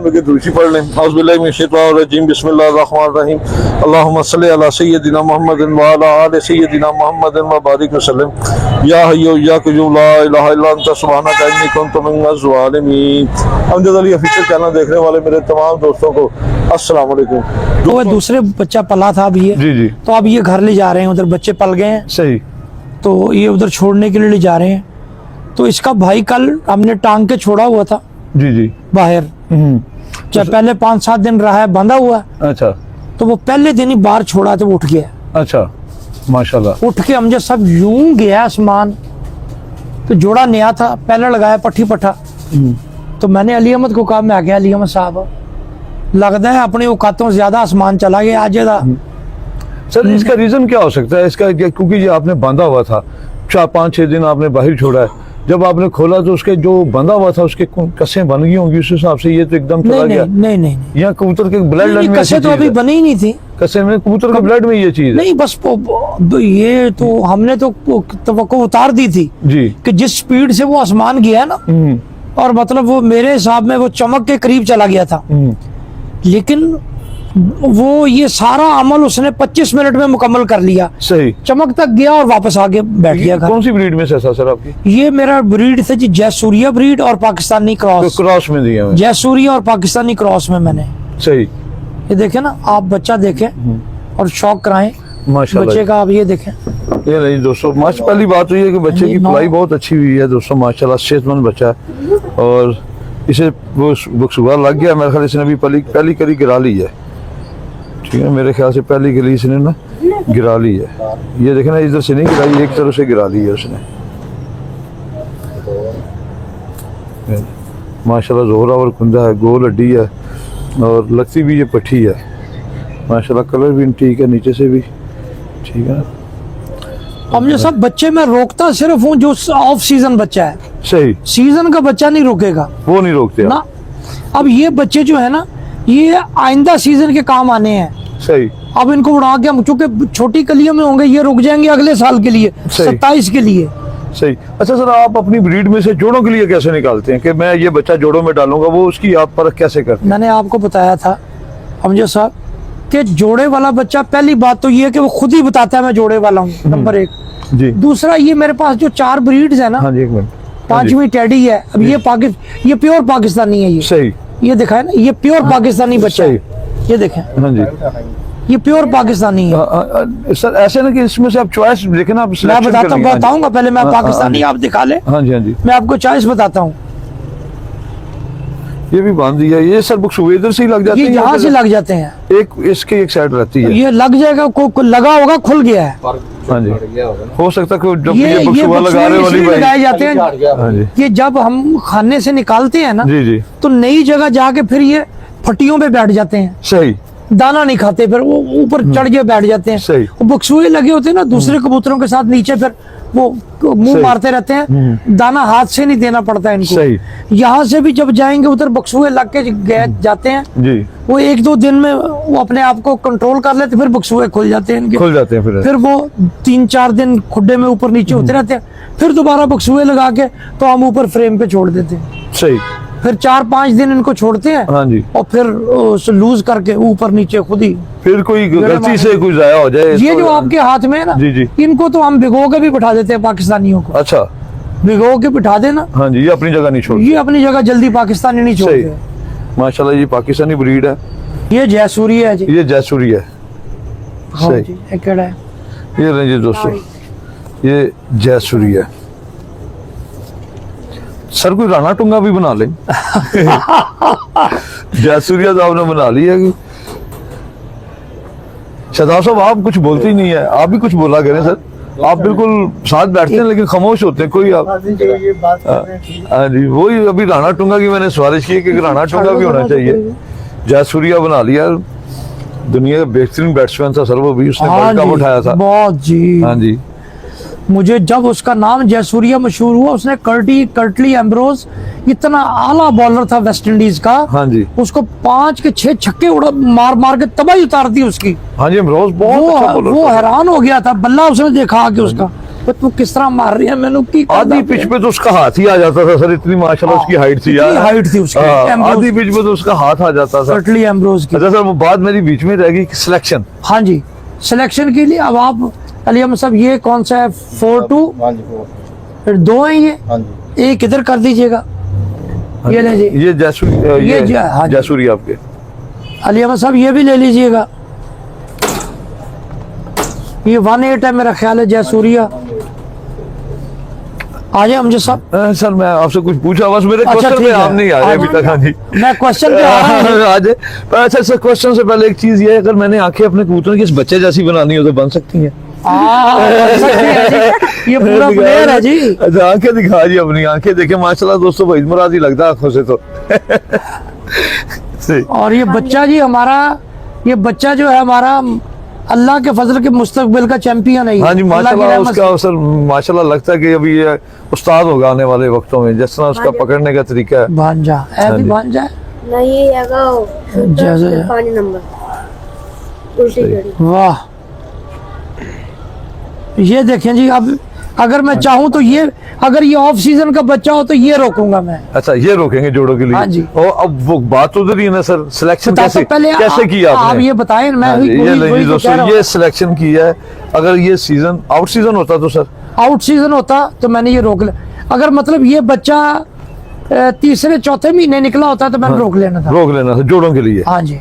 दूसरी पढ़ लें। बिस्मिल्लाहिर्रहमानिर्रहीम। अल्लाहुम्मा सल्लि अला सय्यदिना मुहम्मदिन व अला आलि सय्यदिना मुहम्मदिन व बारिक वसल्लम। या हय्यु या क़य्यूम ला इलाहा इल्ला अंता सुब्हानका इन्नी कुन्तु मिनज़ ज़ालिमीन। अमजद अली ऑफिशियल चैनल देखने वाले मेरे तमाम दोस्तों को अस्सलाम वालेकुम। वो दूसरे बच्चा पला था अभी ये जी तो अब ये घर ले जा रहे हैं, उधर बच्चे पल गए हैं सही, तो ये उधर छोड़ने के लिए ले जा रहे हैं। तो इसका भाई कल हमने टांग के छोड़ा हुआ था जी बाहर, जब पहले 5-7 दिन रहा है बंधा हुआ, अच्छा तो वो पहले दिन ही बाहर छोड़ा तो वो उठ गया। अच्छा माशाल्लाह। उठ के हम जो सब यूं गया आसमान, तो जोड़ा नया था, पहले लगाया पट्टी पट्ठा। तो मैंने अली अहमद को कहा, मैं आ गया अली अहमद साहब, लगता है अपनी औकातों से ज्यादा आसमान चला गया आज। सर इसका रीजन क्या हो सकता है इसका? क्योंकि ये आपने बांधा हुआ था 4-5-6 दिन आपने बाहर छोड़ा है, जब आपने खोला तो उसके जो बंधा हुआ था उसके कसें बन गई होंगी उस हिसाब से, ये तो एकदम चला गया। नहीं यहाँ कबूतर के ब्लड लाइन में कसे तो अभी बनी ही नहीं थी, कसे में कबूतर के ब्लड में ये चीज है। नहीं बस ये तो हमने तो तवक्को उतार दी थी जी कि जिस स्पीड से वो आसमान गया ना, और मतलब वो मेरे हिसाब में वो चमक के करीब चला गया था, लेकिन वो ये सारा अमल उसने 25 मिनट में मुकम्मल कर लिया। सही, चमक तक गया और वापस आके बैठ गया घर। कौन सी ब्रीड में से था सर आपकी? ये मेरा ब्रीड था जी, जयसूरिया ब्रीड और पाकिस्तानी क्रॉस। तो क्रॉस में दिया है जयसूरिया और पाकिस्तानी क्रॉस में मैंने। सही, ये देखे ना आप, बच्चा देखें और शौक कराएं माशाल्लाह बच्चे का। आप ये देखें, ये नहीं दोस्तों, पहली बात हुई है कि बच्चे की पढ़ाई बहुत अच्छी हुई है दोस्तों, माशाल्लाह सेहतमंद बच्चा है। और इसे वो बुक्सुआ लग गया, मेरे ख्याल इसने अभी पहली करी गिरा ली है, ठीक है, मेरे ख्याल से पहली गली इसने ना गिरा ली है। ये देखे ना, इधर से नहीं गिराई, एक तरफ से गिरा ली है उसने। माशाल्लाह जोहरा और कुंदा है, गोल हड्डी है और लगती भी ये पट्टी है माशाल्लाह। कलर भी ठीक है, नीचे से भी ठीक है। हम जो सब बच्चे में रोकता सिर्फ हूँ जो ऑफ सीजन बच्चा है, सही, सीजन का बच्चा नहीं रोकेगा वो नहीं रोकते ना। अब ये बच्चे जो है ना, ये आइंदा सीजन के काम आने हैं। सही, अब इनको उड़ा के हम, चूंकि छोटी कलियों में होंगे, ये रुक जाएंगे अगले साल के लिए, 27 के लिए। सही। अच्छा सर, आप अपनी ब्रीड में से जोड़ों के लिए कैसे निकालते हैं कि मैं ये बच्चा जोड़ों में डालूंगा, वो उसकी आप परख कैसे करते हैं? मैंने आपको बताया था हमजा साहब कि जोड़े वाला बच्चा, पहली बात तो ये है कि वो खुद ही बताता है मैं जोड़े वाला हूँ, नंबर 1 जी। दूसरा, ये मेरे पास जो 4 ब्रीड्स है ना, हाँ जी, एक मिनट, 5वीं टेडी है। अब ये प्योर पाकिस्तानी है। ये सही, ये दिखाए ना, ये प्योर पाकिस्तानी बच्चा है, ये देखें, हाँ जी, ये प्योर पाकिस्तानी है। सर ऐसे ना कि इसमें से आप चॉइस देखें ना, आप मैं बताऊंगा पहले, मैं पाकिस्तानी आप दिखा ले। हाँ जी, हाँ जी, मैं आपको चॉइस बताता हूँ। ये भी बांध दिया, ये सर बुक्स इधर से ही लग जाते हैं, यहाँ से लग जाते हैं, एक इसके एक साइड रहती है, ये लग जाएगा, को लगा होगा, खुल गया है। हाँ जी, हो सकता है जब ये बुक्स लगा रहे वाली लगाए जाते हैं। हाँ जी, ये जब हम खाने से निकालते हैं ना, जी जी, तो नई जगह जाके फिर ये फटियों पे बैठ जाते हैं, सही, दाना नहीं खाते, फिर वो ऊपर चढ़ के बैठ जाते हैं। सही, वो बक्सुए लगे होते हैं ना दूसरे कबूतरों के साथ, नीचे फिर वो मुंह मारते रहते हैं, दाना हाथ से नहीं देना पड़ता है इनको। सही, यहाँ से भी जब जाएंगे उधर बक्सुए लग के जाते हैं जी, वो 1-2 दिन में वो अपने आप को कंट्रोल कर लेते, फिर बक्सुए खुल जाते हैं इनके, खुल जाते हैं, फिर वो 3-4 दिन खुड्डे में ऊपर नीचे होते रहते हैं, फिर दोबारा बक्सुए लगा के तो हम ऊपर फ्रेम पे छोड़ देते हैं। सही, फिर 4-5 दिन इनको छोड़ते हैं, हाँ जी, और फिर लूज करके ऊपर नीचे खुद ही। फिर कोई गलती से कोई जाया हो जाए, ये जो आपके हाथ में है ना, जी जी, इनको तो हम भिगो के भी बिठा देते हैं पाकिस्तानियों को। अच्छा, भिगो के बिठा देना, हाँ जी, ये अपनी जगह नहीं छोड़ते, ये अपनी जगह जल्दी पाकिस्तानी नहीं छोड़ते। माशाल्लाह, ये पाकिस्तानी ब्रीड है, ये जयसूरी है जी, ये जयसूरी है। हाँ जी, ये केड़ा है, ये रंजी दोस्तों, ये जयसूरी है। सर कोई राणा टुंगा भी बना ले जयसूरिया तो आपने बना ली है। शहजाद साहब आप कुछ बोलते ही नहीं है, आप भी कुछ बोला करें सर, आप बिल्कुल साथ बैठते हैं लेकिन खामोश होते हैं, कोई आप। हाँ जी, वही अभी राणा टुंगा की मैंने सिफारिश की कि राणा टुंगा भी होना चाहिए। जयसूरिया बना लिया, दुनिया का बेहतरीन बैट्समैन था सर वो भी, उसने वर्ल्ड कप उठाया था बहुत जी। हाँ जी, मुझे जब उसका नाम जयसूरिया मशहूर हुआ, उसने कर्टली एम्ब्रोज, इतना आला बॉलर था वेस्ट इंडीज का, हाँ जी, उसको 5 के 6 छक्के मार मार के तबाही उतार दी उसकी। हाँ जी, एम्ब्रोज बहुत अच्छा बॉलर वो था। हैरान हो गया था, बल्ला उसने देखा कि उसका वो तू किस तरह मार रही है मैंने की आधी पिच पे तो उसका हाथ ही आ जाता था सर, इतनी माशाल्लाह उसकी हाइट थी यार, हाइट थी उसकी। हाँ, आधी पिच पे तो उसका हाथ आ जाता था। सर्टली एम्ब्रोज की। अच्छा सर, वो बात मेरी बीच में रह गई, सिलेक्शन। हाँ जी, सिलेक्शन के लिए अब आप अली अहमद साहब ये कौन सा है? 4-2 हाँ जी, वो। फिर 2 है ये, हाँ जी। एक इधर कर दीजिएगा। ये ले जी, ये जयसूरी, हाँ जी। जयसूरी आपके। अली अहमद साहब ये भी ले लीजिएगा, ये 1-8 है मेरा ख्याल है जयसूरिया। आ जाए अमजद साहब। सर मैं आपसे कुछ पूछा, बस मेरे अच्छा, क्वेश्चन ठीक में है। आप नहीं आ रहे अभी तक। हाँ जी, मैं क्वेश्चन पे आ रहा हूं। आज पर अच्छा सर, क्वेश्चन से पहले एक चीज ये है, अगर मैंने आंखें अपने कबूतर की इस बच्चे जैसी बनानी हो तो बन सकती हैं? बन सकती है जी, ये पूरा प्लेयर है जी। अच्छा, आंखें दिखा जी, अपनी आंखें देखे माशाल्लाह दोस्तों, भाई मुराद ही लगता है आंखों से तो। सही। और ये बच्चा जी हमारा, ये बच्चा जो है हमारा अल्लाह के फजल के मुस्तकबिल का चैंपियन है। हाँ जी, अल्लाह की माशाल्लाह रहमत उसका सर माशाल्लाह लगता है कि अभी ये उस्ताद होगा आने वाले वक्तों में, जिस तरह उसका पकड़ने का तरीका है। से। भांजा है हाँ भी जी। भांजा है। नहीं जैसे 5 नंबर उल्टी घड़ी। वाह, ये देखें जी, अब अगर मैं चाहूं तो ये, अगर ये ऑफ सीजन का बच्चा हो तो ये रोकूंगा मैं। अच्छा, ये रोकेंगे जोड़ों के लिए। हाँ जी। और अब वो बात उधर ही है ना सर, सिलेक्शन बता कैसे तो पहले कैसे किया आप आपने? ये बताएं, मैं हाँ भी जी, ये वही- ले वही जी तो दोस्तों, कह रहा ये हूं। सिलेक्शन किया है। अगर ये सीजन आउट सीजन होता तो सर, आउट सीजन होता तो मैंने ये रोक लिया। अगर मतलब ये बच्चा तीसरे चौथे महीने निकला होता तो मैंने रोक लेना था। रोक लेना था जोड़ों के लिए। हाँ जी।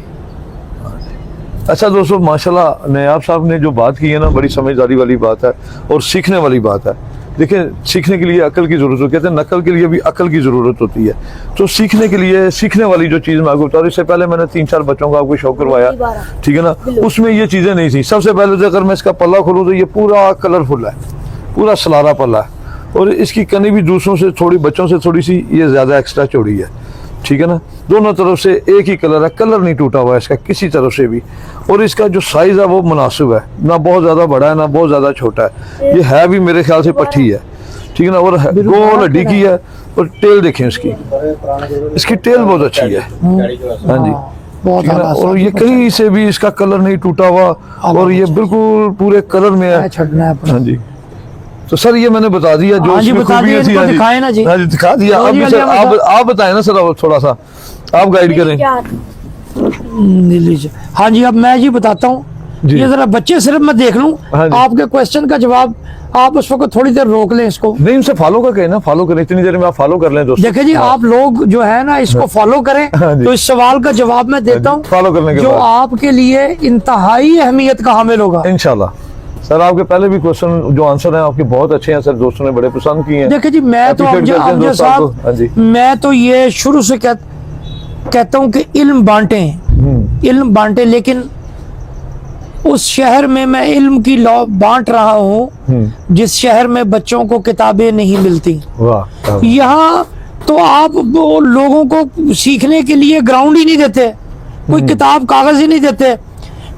अच्छा दोस्तों, माशाल्लाह नयाब साहब ने जो बात की है ना, बड़ी समझदारी वाली बात है और सीखने वाली बात है। देखिए, सीखने के लिए अकल की जरूरत होती है, नकल के लिए भी अकल की जरूरत होती है। तो सीखने के लिए, सीखने वाली जो चीज मैं आपको बता रहा हूं, इससे पहले मैंने 3-4 बच्चों का आपको शो करवाया, ठीक है ना, उसमें ये चीजें नहीं थी। सबसे पहले तो अगर मैं इसका पल्ला खोलूं तो ये पूरा कलरफुल है, पूरा सलारा पल्ला है, और इसकी कनी भी दूसरों से थोड़ी, बच्चों से थोड़ी सी ये ज्यादा एक्स्ट्रा चौड़ी है, ठीक है ना। दोनों तरफ से एक ही कलर है, कलर नहीं टूटा हुआ है इसका किसी तरफ से भी। और इसका जो साइज है वो मुनासिब है, ना बहुत ज्यादा बड़ा है ना बहुत ज्यादा छोटा है। ये है भी मेरे ख्याल से पट्टी है, ठीक है ना, और गोल हड्डी की है। और टेल देखें इसकी, इसकी टेल बहुत अच्छी है। हाँ जी, बहुत ठीक है ना, आला और ये कहीं से भी इसका कलर नहीं टूटा हुआ, और ये बिल्कुल पूरे कलर में है। छड़ना है अपना। हाँ जी, तो सर ये मैंने बता दिया जो हाँ जी, इसमें बता खूबियां दिया, थी। इनको हाँ जी, दिखाएं ना जी। हाँ जी, दिखा दिया। लो अब जी, भी सर अली अहमद आप बताएं ना सर, अब थोड़ा सा आप गाइड करें। लीजिए। हाँ जी, अब मैं जी बताता हूँ। जी। ये जरा बच्चे सिर्फ मैं देख लूं, हाँ जी। आपके क्वेश्चन का जवाब आप उस वक्त थोड़ी देर रोक लें इसको। नहीं, उनसे फॉलो का कहना, फॉलो करें, इतनी देर में आप फॉलो कर लें दोस्तों। देखिए जी, आप लोग जो है ना इसको फॉलो करें, हाँ जी। तो इस सवाल का जवाब मैं देता हूँ फॉलो करने के जो बाद आपके लिए इंतहाई अहमियत का हामिल होगा। इंशाल्लाह। सर आपके पहले भी क्वेश्चन जो आंसर हैं आपके बहुत अच्छे हैं सर, दोस्तों ने बड़े पसंद किए हैं। देखिए जी, मैं तो Appreciate करते हैं अमजद दोस्त आपको। हाँ जी। साहब, मैं तो ये शुरू से कहता हूँ कि इल्म बांटे, इल्म बांटे, लेकिन उस शहर में मैं इल्म की लौ बांट रहा हूँ जिस शहर में बच्चों को किताबें नहीं मिलती। वाह, यहाँ तो आप वो लोगों को सीखने के लिए ग्राउंड ही नहीं देते, कोई किताब कागज ही नहीं देते।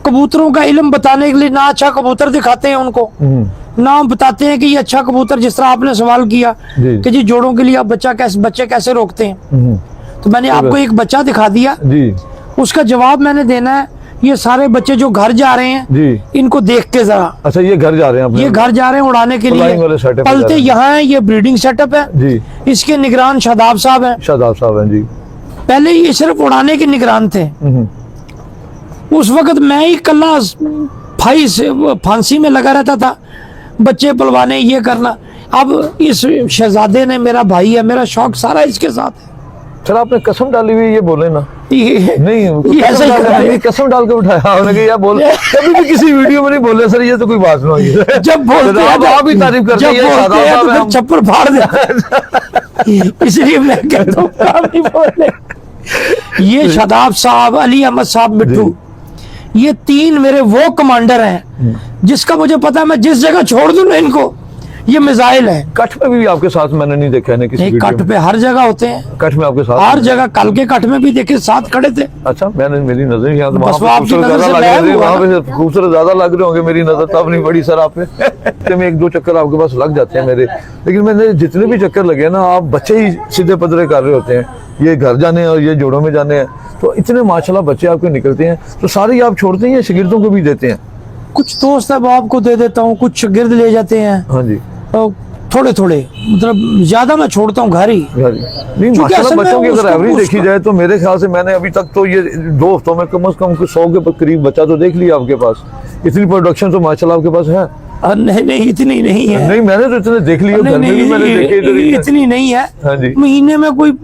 कबूतरों का इल्म बताने के लिए ना अच्छा कबूतर दिखाते हैं उनको, ना बताते हैं कि ये अच्छा कबूतर, जिस तरह आपने सवाल किया जी। कि जी जोड़ों के लिए आप बच्चे कैसे रोकते हैं, तो मैंने आपको एक बच्चा दिखा दिया, जी उसका जवाब मैंने देना है। ये सारे बच्चे जो घर जा रहे हैं जी। इनको देख के जरा, अच्छा, ये घर जा रहे हैं अपने? ये घर जा रहे हैं उड़ाने के Flying वाले लिए, setup पे जा पलते रहे हैं। यहाँ है, ये ब्रीडिंग सेटअप है, जी, इसके निगरान शादाब साहब हैं। शादाब साहब हैं जी। पहले ये सिर्फ उड़ाने के निगरान थे, उस वक्त मैं ही कल्ला फांसी में लगा रहता था, बच्चे पलवाने, ये करना। अब इस शहजादे ने, मेरा भाई है, मेरा शौक सारा इसके साथ है। सर आपने कसम डाली हुई, ये बोले ना। ये नहीं, ये ऐसे ही करा है। कसम डाल के उठाया उन्होंने कि यार बोल, कभी भी किसी वीडियो में नहीं बोले सर, ये तो कोई बात नहीं है। जब बोलते हैं आप भी तारीफ करते जब हैं, ये बोलते शादाब हैं साहब तो हैं, फिर छप्पर फाड़ दे। इसलिए मैं कहता हूँ आप नहीं बोले। ये शादाब साहब, अली अहमद साहब, मिट्टू, ये 3 मेरे वो कमांडर हैं जिसका मुझे पता है मैं जिस जगह छोड़ दूं ना इनको, ये मिसाइल है। कट पे भी आपके साथ मैंने नहीं देखा है किसी नहीं, वीडियो कट में। पे हर जगह होते हैं, कट में आपके साथ हर जगह। कल के कट में भी देखे साथ खड़े थे। अच्छा, मैंने, मेरी नजर यहाँ तो बस वो वहाँ पे आपकी खूबसूरत नजर ज्यादा से लग रहे गायब थे, हुआ वहाँ पे खूबसूरत ज्यादा लग रहे होंगे, मेरी नजर तब नहीं पड़ी सर आप पे। में 1-2 चक्कर आपके पास लग जाते हैं मेरे, लेकिन मैंने जितने भी चक्कर लगे ना, आप बच्चे ही सीधे पदरे कर रहे होते हैं, ये घर जाने हैं और ये जोड़ों में जाने हैं। तो इतने माशाल्लाह बच्चे आपके निकलते हैं, तो सारे ही आप छोड़ते हैं या शागिर्दों को भी देते हैं? कुछ दोस्त अब आपको दे देता हूँ, कुछ गिर्द ले जाते हैं। हाँ जी। थोड़े थोड़े, मतलब ज्यादा मैं छोड़ता हूँ घर ही। नहीं क्योंकि माशाल्लाह असल में बच्चों की अगर उसको- एवरेज देखी उसको- जाए तो मेरे ख्याल से मैंने अभी तक तो ये 2 हफ्तों में कम से कम 100 के करीब बच्चा तो देख लिया आपके पास। इतनी प्रोडक्शन तो माशाल्लाह आपके पास है। नहीं नहीं, इतनी नहीं है। नहीं मैंने तो इतने देख लिए, नहीं घर में भी मैंने देखे इधर ही। इतनी नहीं है। हाँ जी। महीने में कोई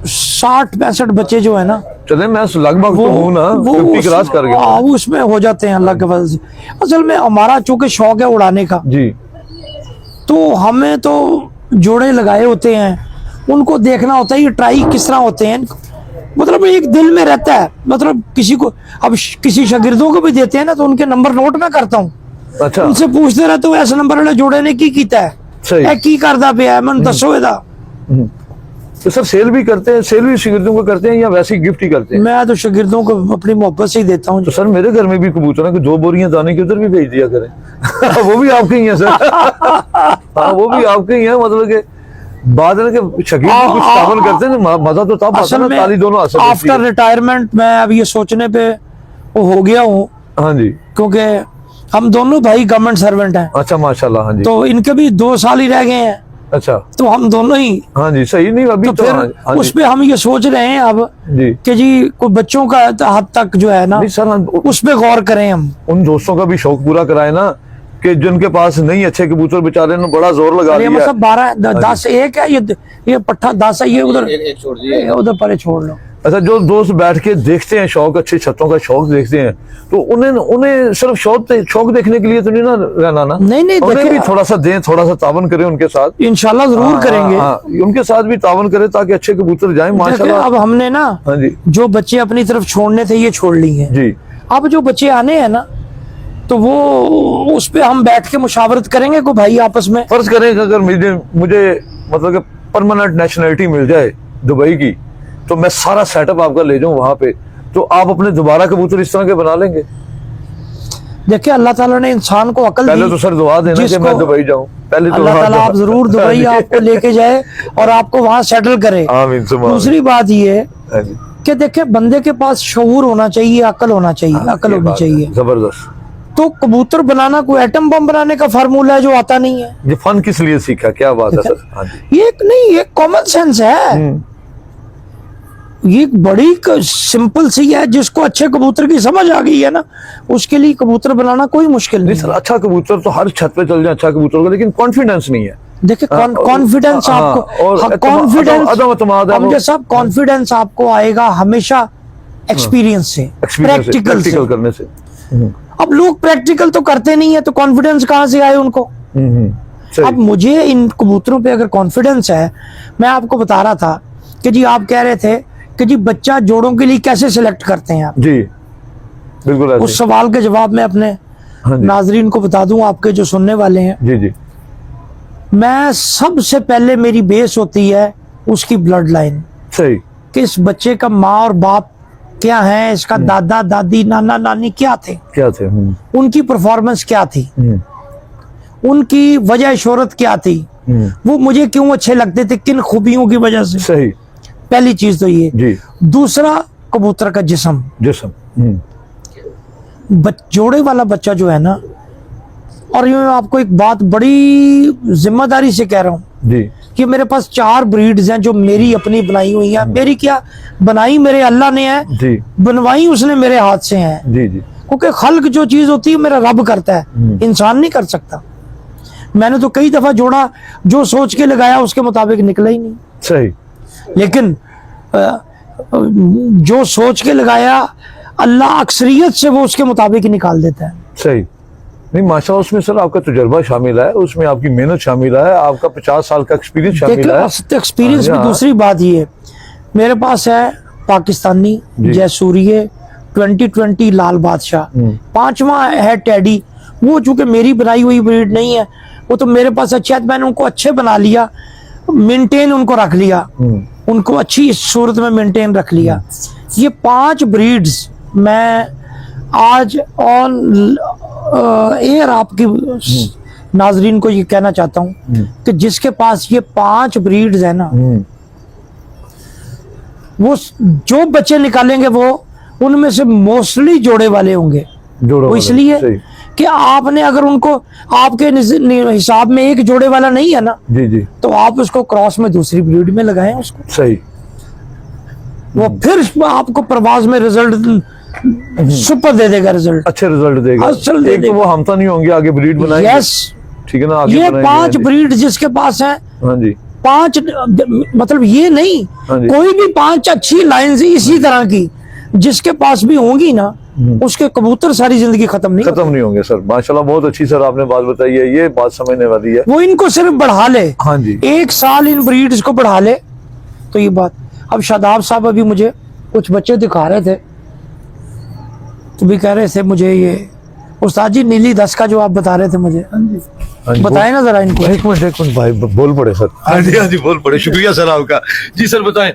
60-65 बच्चे जो है ना, चले मैं लगभग तो हूँ ना, 50 क्रॉस कर गया। हाँ, वो उसमें हो जाते हैं अल्लाह के फजल से। असल में हमारा चूंकि शौक है उड़ाने का, जी तो हमें तो जोड़े लगाए होते हैं, उनको देखना होता है ये ट्राई किस तरह होते हैं, मतलब एक दिल में रहता है। मतलब किसी को अब किसी शागिर्दों को भी देते हैं ना, तो उनके नंबर नोट में करता हूँ, अच्छा उनसे पूछते रहते हो ऐसे नंबर वाले जोड़े ने की कीता है, सही। ए की करदा पिया है, मैं दसो एदा। तो सर सेल भी करते हैं, सेल भी शागिर्दों को करते हैं या वैसे ही गिफ्ट ही करते हैं? मैं तो शागिर्दों को अपनी मोहब्बत से ही देता हूँ। तो सर मेरे घर में भी कबूतर है कि 2 बोरियां दाने की उधर भी भेज दिया करें। वो भी आपके ही है सर। हाँ वो भी आपके ही है, मतलब कि बाद में के शकील भी कुछ तावन करते हैं ना, मजा तो तब आता है असल ना, में ताली दोनों हाथ से बजती आफ्टर है। रिटायरमेंट मैं अब ये सोचने पे वो हो गया हूँ, हाँ जी, क्योंकि हम दोनों भाई गवर्नमेंट सर्वेंट हैं, अच्छा माशाल्लाह, हाँ जी, तो इनके भी 2 साल ही रह गए हैं, अच्छा, तो हम दोनों ही, हाँ जी, सही नहीं अभी तो तो फिर हाँ उस जी, पे हम ये सोच रहे हैं अब जी कि जी कोई बच्चों का हद तक जो है ना, नहीं सर, हम उस पे गौर करें हम। उन दोस्तों का भी शौक पूरा कराए ना कि जिनके पास नहीं अच्छे कबूतर, बेचारे ने बड़ा जोर लगा ये दिया। मतलब 12-10 एक है, ये पट्ठा 10 है, ये उधर एक छोड़ दिए। उधर परे छोड़ लो। अच्छा, जो दोस्त बैठ के देखते हैं शौक, अच्छी छतों का शौक देखते हैं, तो उन्हें सिर्फ शौक देखने के लिए तो नहीं ना रहना ना, नहीं, नहीं, उन्हें देखिए- भी थोड़ा सा दें, थोड़ा सा तावन करें उनके साथ। इंशाल्लाह जरूर करेंगे। हाँ, उनके साथ भी तावन करें ताकि अच्छे कबूतर जाएं देखिए, माशाल्लाह। अब हमने ना हाँ जी, जो बच्चे अपनी तरफ छोड़ने थे ये छोड़ ली हैं। जी अब जो बच्चे आने हैं ना, तो वो उस पे हम बैठ के मुशावरत करेंगे को भाई आपस में। फर्ज करें कि अगर मुझे मतलब कि परमानेंट नेशनलिटी मिल जाए दुबई की, तो मैं सारा सेटअप आपका ले जाऊं वहां पे, तो आप अपने दोबारा कबूतर इस तरह के बना लेंगे? देखिए अल्लाह ताला ने इंसान को अकल पहले दी, तो सर दुआ देना कि जिसको- मैं दुबई जाऊं, पहले तो अल्लाह ताला आप जरूर दुबई आपको लेके जाए और आपको वहां सेटल करे। आमीन सुभान। दूसरी बात ये हाँ जी, कि देखिए बंदे के पास शऊर होना चाहिए, अकल होना चाहिए, अकल ये होनी बात है, चाहिए। जबरदस्त। तो कबूतर बनाना कोई एटम बम बनाने का फार्मूला है जो आता नहीं है, ये फन किस लिए सीखा, क्या बात है सर? हाँ जी, ये एक नहीं, ये कॉमन सेंस है। ये एक बड़ी सिंपल सी है, जिसको अच्छे कबूतर की समझ आ गई है ना, उसके लिए कबूतर बनाना कोई मुश्किल नहीं नहीं सर, है। अच्छा कबूतर तो हर छत पे चल जाए, अच्छा कबूतर होगा, लेकिन कॉन्फिडेंस नहीं है। देखिए कॉन्फिडेंस हाँ, आपको, और हाँ, कॉन्फिडेंस अदम एतमाद है वो। हमने सब कॉन्फिडेंस आपको आएगा हमेशा एक्सपीरियंस से, प्रैक्टिकल से। प्रैक्टिकल करने से। अब लोग प्रैक्टिकल तो करते नहीं है, तो कॉन्फिडेंस कहाँ से आए उनको? सही। अब मुझे इन कबूतरों पे अगर कॉन्फिडेंस है, मैं आपको बता रहा था कि जी आप कह रहे थे कि जी बच्चा जोड़ों के लिए कैसे सिलेक्ट करते हैं आप, जी बिल्कुल ऐसे। उस सवाल के जवाब में अपने हाँ जी, नाजरीन को बता दूं, आपके जो सुनने वाले हैं। जी जी, मैं सबसे पहले मेरी बेस होती है उसकी ब्लड लाइन, सही, कि इस बच्चे का माँ और बाप क्या है, इसका दादा दादी नाना नानी क्या थे, क्या थे? उनकी परफॉर्मेंस क्या थी, उनकी वजह शोहरत क्या थी, वो मुझे क्यों अच्छे लगते थे, किन खूबियों की वजह से। सही, पहली चीज तो ये। जी, दूसरा कबूतर का जिस्म, जिस्म, जोड़े वाला बच्चा जो है ना, और ये मैं आपको एक बात बड़ी जिम्मेदारी से कह रहा हूँ जी, कि मेरे पास 4 ब्रीड्स हैं जो मेरी अपनी बनाई हुई हैं। मेरी क्या बनाई, मेरे अल्लाह ने है, जी, बनवाई उसने मेरे हाथ से है, जी, जी, क्योंकि खल्क जो चीज होती है मेरा रब करता है, इंसान नहीं कर सकता। मैंने तो कई दफा जोड़ा जो सोच के लगाया उसके मुताबिक निकला ही नहीं, सही, लेकिन जो सोच के लगाया अल्लाह अक्सरियत से वो उसके मुताबिक ही निकाल देता है। सही। नहीं माशाल्लाह, उसमें सर आपका तजुर्बा शामिल है, उसमें आपकी मेहनत शामिल है, आपका 50 साल का एक्सपीरियंस शामिल है। एक्सपीरियंस में हाँ। दूसरी बात ये, मेरे पास है पाकिस्तानी जयसूरिये 2020 लाल बादशाह, 5वां है टेडी, वो चूंकि मेरी बनाई हुई ब्रीड नहीं है, वो तो मेरे पास अच्छे, मैंने उनको अच्छे बना लिया, मेंटेन उनको रख लिया, उनको अच्छी सूरत में मेंटेन रख लिया। ये 5 ब्रीड्स मैं आज ऑन एयर आपकी नाजरीन को ये कहना चाहता हूँ कि जिसके पास ये 5 ब्रीड्स है ना, वो जो बच्चे निकालेंगे वो उनमें से मोस्टली जोड़े वाले होंगे। जोड़ों वो वाले, इसलिए सही। कि आपने अगर उनको आपके हिसाब में एक जोड़े वाला नहीं है ना, जी जी तो आप उसको क्रॉस में दूसरी ब्रीड में लगाएं उसको, सही, वो फिर आपको प्रवास में रिजल्ट सुपर दे देगा, रिजल्ट अच्छे रिजल्ट देगा। असल दे एक तो वो हमता नहीं होंगे, आगे ब्रीड बनाएंगे। यस, ठीक है ना, आगे ये बनाएंगे। 5 ब्रीड जिसके पास है, हाँ जी 5 मतलब ये नहीं, हाँ जी। कोई भी 5 अच्छी लाइंस इसी तरह की जिसके पास भी होंगी ना, उसके कबूतर सारी जिंदगी खत्म नहीं खत्म नहीं होंगे सर। माशाल्लाह बहुत अच्छी सर आपने बात बताई है, ये बात समझने वाली है। वो इनको सिर्फ बढ़ा ले, हाँ जी 1 साल इन ब्रीड्स को बढ़ा ले तो ये बात। अब शादाब साहब अभी मुझे कुछ बच्चे दिखा रहे थे, तो भी कह रहे थे मुझे ये उस्ताद जी नीली 10 का जो आप बता रहे थे मुझे, हाँ जी, बताए ना जरा इनको। एक मिनट भाई बोल पड़े सर। हाँ जी बोल पड़े, शुक्रिया सर आपका। जी सर बताएं,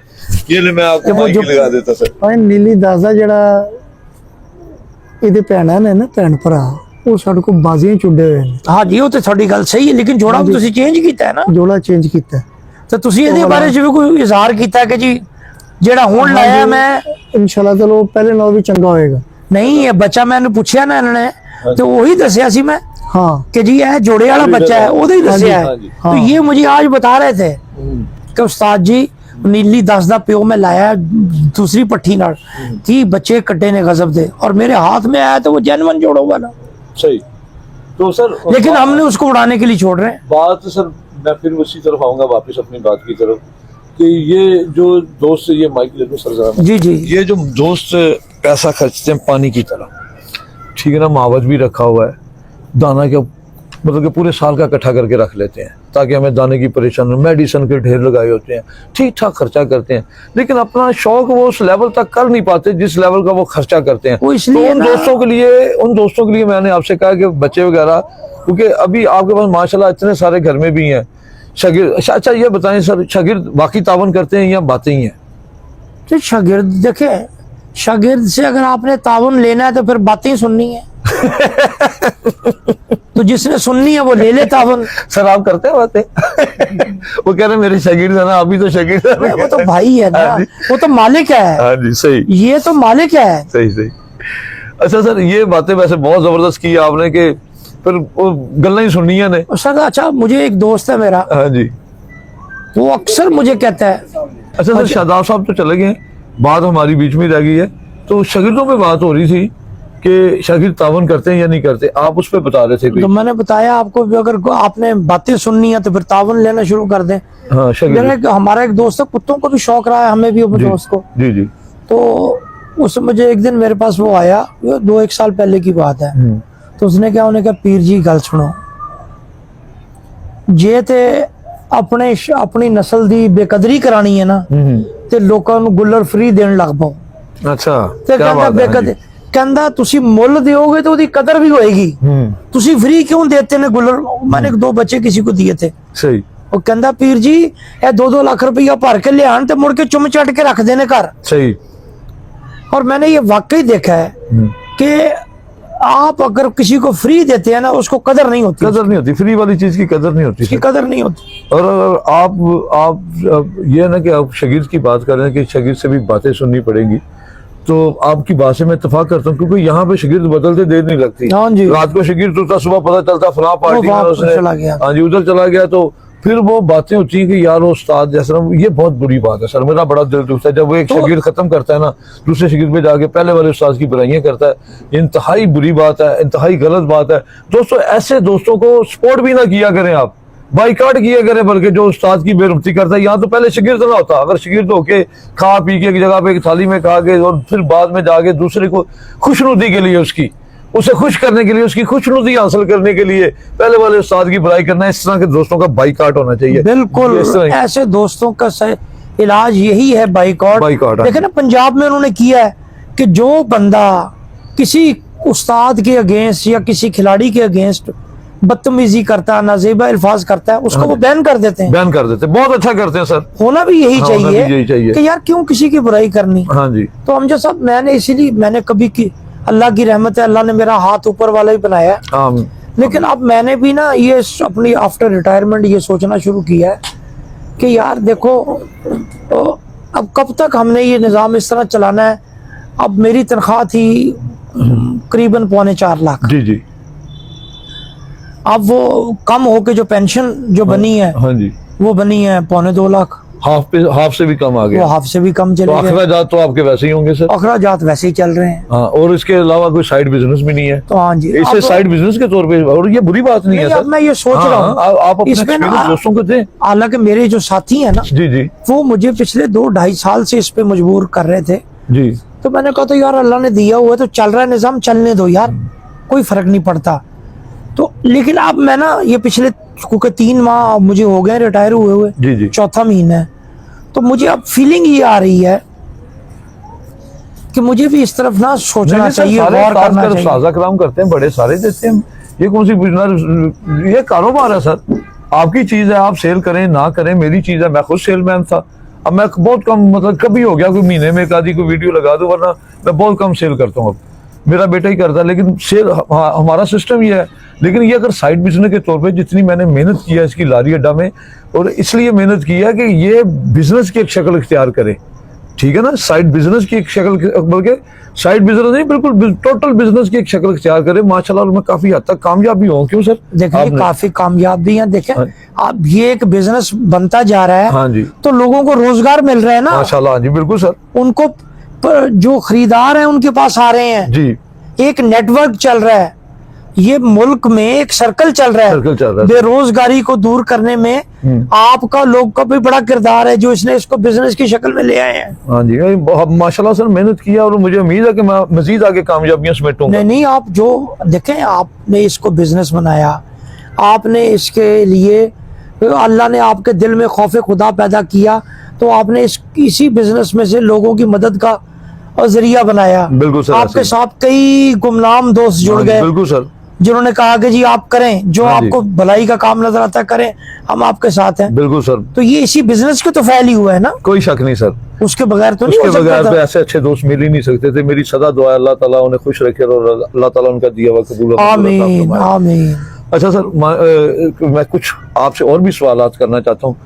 ये ले मैं आपको वो माइक जो- लगा देता सर। ਭਾਈ ਨੀਲੀ ਦੱਸਦਾ ਜਿਹੜਾ ਇਹਦੇ ਭੈਣਾਂ ਨੇ ਨਾ ਭੈਣ ਭਰਾ, ਉਹ ਸਾਡੇ ਕੋਲ ਬਾਜ਼ੀਆਂ ਚੁੱਡੇ ਹੋਏ ਨੇ, हाँ जी वो तो थोड़ी गल सही है, लेकिन जोड़ा भी तुसी चेंज कीता है ना, ਜੋੜਾ ਚੇਂਜ ਕੀਤਾ। तो तुसी ਇਹਦੇ ਬਾਰੇ ਚ ਵੀ ਕੋਈ ਇਜ਼ਹਾਰ ਕੀਤਾ ਕਿ ਜੀ ਜਿਹੜਾ ਹੁਣ ਲਾਇਆ ਮੈਂ ਇਨਸ਼ਾਅੱਲਾ ਚਲੋ ਪਹਿਲੇ ਨਾਲੋਂ ਵੀ ਚੰਗਾ ਹੋਏਗਾ। नहीं ये बच्चा मैंने पूछा ना इन्होंने तो वही दसिया सी मैं हाँ कि जी यह जोड़े वाला बच्चा है, ओदा ही दसिया हाँ है। जी, तो ये मुझे आज बता रहे थे कि उस्ताद जी नीली 10 दा प्यो में लाया दूसरी पट्टी नाल कि बच्चे कट्टे ने गजब दे, और मेरे हाथ में आया तो वो जेन्युइन जोड़ो वाला, सही। तो सर लेकिन हमने उसको उड़ाने के लिए छोड़ रहे हैं। बात सर मैं फिर उसी तरफ आऊंगा वापस अपनी बात की तरफ, कि ये जो दोस्त ये माइक ले लो सर जरा। जी जी ये जो दोस्त पैसा खर्चते हैं पानी की तरह, ठीक है ना, मुआवज भी रखा हुआ है, दाना के मतलब कि पूरे साल का इकट्ठा करके रख लेते हैं ताकि हमें दाने की परेशानी, मेडिसिन के ढेर लगाए होते हैं, ठीक ठाक खर्चा करते हैं, लेकिन अपना शौक वो उस लेवल तक कर नहीं पाते जिस लेवल का वो खर्चा करते हैं। वो इसलिए तो उन ना- दोस्तों के लिए मैंने आपसे कहा कि बच्चे वगैरह, क्योंकि अभी आपके पास माशाल्लाह इतने सारे घर में भी हैं शागिर्द। अच्छा ये बताएं सर, शागिर्द वाकई तावन करते हैं या बातें ही हैं? तो शागिर्द देखे, शागिर्द से अगर आपने तावन लेना है तो फिर बातें ही सुननी है। तो जिसने सुननी है वो ले ले तावन। सर आप करते हैं बातें? वो कह रहे हैं मेरे शागिर्द है ना, अभी तो शागिर्द है। वो तो भाई है ना, हाँ जी। वो तो मालिक है, हाँ जी सही ये तो मालिक है। सही सही। अच्छा सर ये बातें वैसे बहुत जबरदस्त की आपने, कि फिर वो गल्ला ही सुननी है ने। और सर अच्छा मुझे एक दोस्त है मेरा, हाँ जी। वो अक्सर मुझे कहता है, अच्छा सर शादाब साहब तो चले गए, बात हमारी बीच में रह गई है, तो शागिर्दों पे बात हो रही थी कि शागिर्द तावन करते हैं या नहीं करते, आप उस पर बता रहे थे कोई। तो मैंने बताया आपको भी अगर आपने बातें सुननी है तो फिर तावन लेना शुरू कर दें। हाँ मेरा शागिर्द, हमारा एक दोस्त है, कुत्तों को भी शौक रहा है, हमें भी अपने जी दोस्त को। जी जी। तो उस मुझे एक दिन मेरे पास वो आया, 2-1 साल पहले की बात है। तो उसने क्या, उन्हें कहा पीर जी गल सुनो, जे ते अपनी नस्ल दी बेकदरी करानी है ना ते लोकां नूं गुल्लर फ्री देन लग पाओ। अच्छा ਤੇ क्या ਕਹਿੰਦਾ बात है। हाँ जी। ਕਹਿੰਦਾ ਤੁਸੀਂ ਮੁੱਲ ਦਿਓਗੇ तो ਉਹਦੀ ਕਦਰ भी होएगी, ਤੁਸੀਂ फ्री क्यों देते ने गुल्लर। मैंने 2 बच्चे किसी को दिए थे, सही वो कहता पीर जी ये 2-2 लाख रुपया भर के लियान ते मुड़ के चुम चट के रख देने घर। सही। और मैंने ये वाकई देखा है कि आप अगर किसी को फ्री देते हैं ना उसको कदर नहीं होती, कदर नहीं होती, फ्री वाली चीज की कदर नहीं होती उसकी सर। कदर नहीं होती। और अगर आप ये है ना कि आप शागिर्द की बात कर रहे हैं कि शागिर्द से भी बातें सुननी पड़ेगी, तो आपकी बात से मैं इत्तेफाक करता हूँ, क्योंकि यहाँ पे शागिर्द बदलते देर नहीं लगती। हाँ जी। रात को शागिर्द होता, सुबह पता चलता फलां पार्टी में वहाँ पर उसने, चला गया। हाँ जी उधर चला गया, तो फिर वो बातें होती हैं कि यार वो उस्ताद जैसा, ये बहुत बुरी बात है सर, मेरा बड़ा दिल दुखता है जब वो एक शागिर्द खत्म करता है ना, दूसरे शागिर्द पे जाके पहले वाले उस्ताद की बुराइयां करता है। ये इंतहाई बुरी बात है, इंतहाई गलत बात है। दोस्तों ऐसे दोस्तों को सपोर्ट भी ना किया करें, आप बाइकाट किया करें, बल्कि जो उस्ताद की बेरुखती करता है। यहाँ तो पहले शागिर्द ना होता, अगर शागिर्द होके खा पी के एक जगह पे एक थाली में खा के और फिर बाद में जाके दूसरे को खुशनुदी के लिए, उसकी उसे खुश करने के लिए, उसकी खुशनुदी हासिल करने के लिए पहले वाले उस्ताद की बुराई करना, इस तरह के दोस्तों का बाइकाट होना चाहिए। बिल्कुल इस तरह ऐसे दोस्तों का इलाज यही है बाइकआउट। बाइकआउट, देखे ना पंजाब में उन्होंने किया है कि जो बंदा किसी उस्ताद के अगेंस्ट या किसी खिलाड़ी के अगेंस्ट बदतमीजी करता है, नाजेबा अल्फाज करता है, उसको वो बैन कर देते हैं। बैन कर देते, बहुत अच्छा करते हैं सर। होना भी यही हाँ, होना भी यही चाहिए चाहिए। कि यार क्यों किसी की बुराई करनी। हाँ जी। तो हम जो सब मैंने इसीलिए मैंने कभी की अल्लाह की रहमत है, अल्लाह ने मेरा हाथ ऊपर वाला ही बनाया है। हाँ लेकिन अब मैंने भी ना ये अपनी आफ्टर रिटायरमेंट ये सोचना शुरू किया है कि यार देखो अब कब तक हमने ये निज़ाम इस तरह चलाना है। अब मेरी तनख्वाह थी करीबन 4.25 लाख। जी जी। अब वो कम होके जो पेंशन जो बनी है हाँ जी, वो बनी है 2.25 लाख, हाफ से भी कम आ वो गया। हाफ से भी कम तो चले गए। अखराजात तो आपके वैसे ही होंगे सर। अखराजात वैसे ही चल रहे हैं। हाँ, और इसके अलावा कोई साइड बिजनेस भी नहीं है, तो हाँ जी, इसे अब- साइड बिजनेस के तौर पे, और ये बुरी बात नहीं है नहीं, सर। अब मैं ये सोच हाँ, रहा हूँ आप अपने इसमें ना- experience दोस्तों को दें। हालांकि मेरे जो साथी हैं ना, जी जी वो मुझे पिछले 2-2.5 साल से इस पे मजबूर कर रहे थे। जी। तो मैंने कहा तो यार अल्लाह ने दिया हुआ है तो चल रहा है निजाम, चलने दो यार, कोई फर्क नहीं पड़ता। तो लेकिन अब मैं ना ये पिछले क्योंकि 3 माह मुझे हो गए रिटायर हुए हुए, जी जी। चौथा महीना है, तो मुझे अब फीलिंग ये आ रही है कि मुझे भी इस तरफ ना सोचना नहीं, सर, चाहिए, सारे गौर करना खासकर चाहिए। साझा कराम करते हैं, बड़े सारे देते हैं। ये कौन सी बिजनेस, ये कारोबार है सर। आपकी चीज है, आप सेल करें ना करें, मेरी चीज है। मैं खुद सेलमैन था, अब मैं बहुत कम, मतलब कभी हो गया कोई महीने में एक आधी कोई वीडियो लगा दूं, वरना मैं बहुत कम सेल करता हूँ। अब मेरा बेटा ही करता है, लेकिन सेल हमारा सिस्टम ये है। लेकिन ये अगर साइड बिजनेस के तौर पे जितनी मैंने मेहनत की है इसकी लारी अड्डा में, और इसलिए मेहनत की है कि ये बिजनेस की एक शक्ल इख्तियार करे, ठीक है ना, साइड बिजनेस की एक शक्ल, बल्कि साइड बिजनेस नहीं, बिल्कुल टोटल बिजनेस की एक शक्ल इख्तियार करे। माशाल्लाह, और मैं काफी हद तक कामयाब भी हूँ। क्यों सर? देखिए आपने- काफी कामयाब भी हैं। देखें हाँ। अब ये एक बिजनेस बनता जा रहा है, हाँ जी, तो लोगों को रोजगार मिल रहा है ना, माशाल्लाह, हाँ जी, बिल्कुल सर। उनको जो खरीदार हैं उनके पास आ रहे हैं, जी, एक नेटवर्क चल रहा है, ये मुल्क में एक सर्कल चल रहा है, सर्कल चल रहा है। बेरोजगारी को दूर करने में आपका, लोग का भी बड़ा किरदार है जो इसने इसको बिजनेस की शक्ल में ले आए हैं। हाँ जी, माशाल्लाह सर, मेहनत किया, और मुझे उम्मीद है कि मैं मजीद आगे कामयाबियां समेटूंगा। नहीं नहीं, आप जो देखें, आपने इसको बिजनेस बनाया, आपने इसके लिए, अल्लाह ने आपके दिल में खौफ खुदा पैदा किया, तो आपने इसी बिजनेस में से लोगों की मदद का जरिया बनाया। बिल्कुल सर, आपके ऐसे। साथ कई गुमनाम दोस्त जुड़ हाँ जी, गए, बिल्कुल सर, जिन्होंने कहा कि जी आप करें जो हाँ जी। आपको भलाई का काम नजर आता है, करें, हम आपके साथ हैं। बिल्कुल सर, तो ये इसी बिजनेस के तो फैल ही हुआ है ना, कोई शक नहीं सर। उसके बगैर तो नहीं उसके हो बगैर सकता तो था। ऐसे अच्छे दोस्त मिल ही नहीं सकते थे। मेरी सदा दुआ है अल्लाह ताला उन्हें खुश रखे और अल्लाह ताला उनका दिया हुआ कबूल और मंजूर अता आमीन फरमाए। आमीन। अच्छा सर, मैं कुछ आपसे और भी सवालात करना चाहता हूँ।